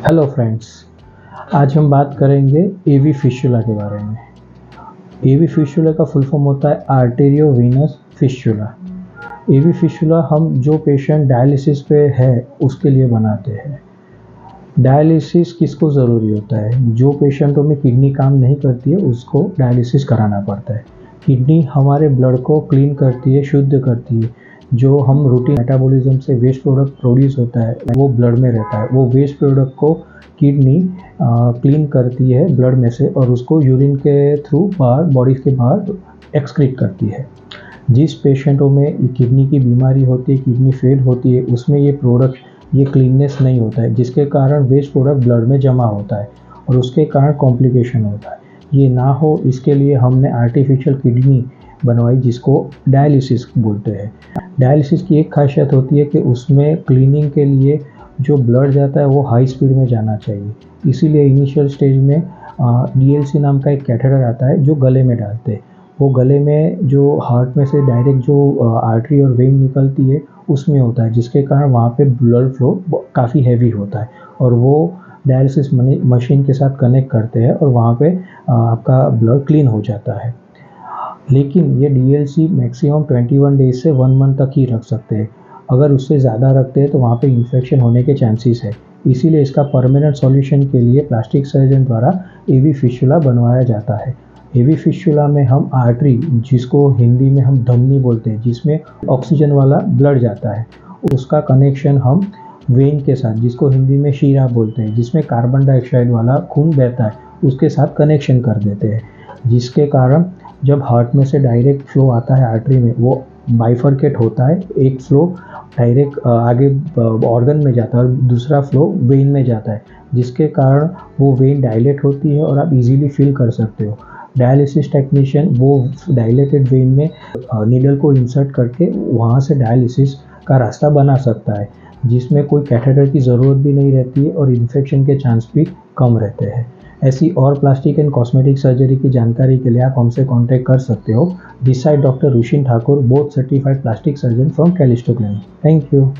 Hello friends, आज हम बात करेंगे एवी फिस्टुला के बारे में। एवी फिस्टुला का फुल फॉर्म होता है आर्टेरियोवेनस फिस्टुला। एवी फिस्टुला हम जो पेशेंट डायलिसिस पे है उसके लिए बनाते हैं। डायलिसिस किसको ज़रूरी होता है? जो पेशेंटों में किडनी काम नहीं करती है उसको डायलिसिस कराना पड़ता है। किडनी हमारे ब्लड को क्लीन करती है, शुद्ध करती है। जो हम रूटीन मेटाबॉलिज्म से वेस्ट प्रोडक्ट प्रोड्यूस होता है वो ब्लड में रहता है। वो वेस्ट प्रोडक्ट को किडनी क्लीन करती है ब्लड में से और उसको यूरिन के थ्रू बाहर बॉडी के बाहर एक्सक्रीट करती है। जिस पेशेंटों में किडनी की बीमारी होती है, किडनी फेल होती है, उसमें ये क्लीननेस नहीं होता है, जिसके कारण वेस्ट प्रोडक्ट ब्लड में जमा होता है और उसके कारण कॉम्प्लिकेशन होता है। ये ना हो इसके लिए हमने आर्टिफिशियल किडनी बनवाई, जिसको डायलिसिस बोलते हैं। डायलिसिस की एक खासियत होती है कि उसमें क्लीनिंग के लिए जो ब्लड जाता है वो हाई स्पीड में जाना चाहिए। इसीलिए इनिशियल स्टेज में डीएलसी नाम का एक कैथेटर आता है जो गले में डालते हैं। वो गले में जो हार्ट में से डायरेक्ट जो आर्टरी और वेन निकलती है उसमें होता है, जिसके कारण वहाँ पे ब्लड फ्लो काफ़ी हैवी होता है और वो डायलिसिस मशीन के साथ कनेक्ट करते हैं और वहाँ पे आपका ब्लड क्लीन हो जाता है। लेकिन ये डीएलसी मैक्सिमम 21 डेज से 1 मंथ तक ही रख सकते हैं। अगर उससे ज़्यादा रखते हैं तो वहाँ पे इन्फेक्शन होने के चांसेस है। इसीलिए इसका परमानेंट सॉल्यूशन के लिए प्लास्टिक सर्जन द्वारा एवी फिस्टुला बनवाया जाता है। एवी फिस्टुला में हम आर्टरी, जिसको हिंदी में हम धमनी बोलते हैं, जिसमें ऑक्सीजन वाला ब्लड जाता है, उसका कनेक्शन हम वेन के साथ, जिसको हिंदी में शीरा बोलते हैं, जिसमें कार्बन डाइऑक्साइड वाला खून बहता है, उसके साथ कनेक्शन कर देते हैं। जिसके कारण जब हार्ट में से डायरेक्ट फ्लो आता है आर्टरी में, वो बाइफरकेट होता है। एक फ्लो डायरेक्ट आगे ऑर्गन में जाता है और दूसरा फ्लो वेन में जाता है, जिसके कारण वो वेन डायलेट होती है और आप इजीली फील कर सकते हो। डायलिसिस टेक्नीशियन वो डायलेटेड वेन में नीडल को इंसर्ट करके वहाँ से डायलिसिस का रास्ता बना सकता है, जिसमें कोई कैथेटर की ज़रूरत भी नहीं रहती है और इन्फेक्शन के चांस भी कम रहते हैं। ऐसी और प्लास्टिक एंड कॉस्मेटिक सर्जरी की जानकारी के लिए आप हमसे कांटेक्ट कर सकते हो। This side doctor Rushin Thakur, both certified plastic surgeon from Callisto clinic. Thank you.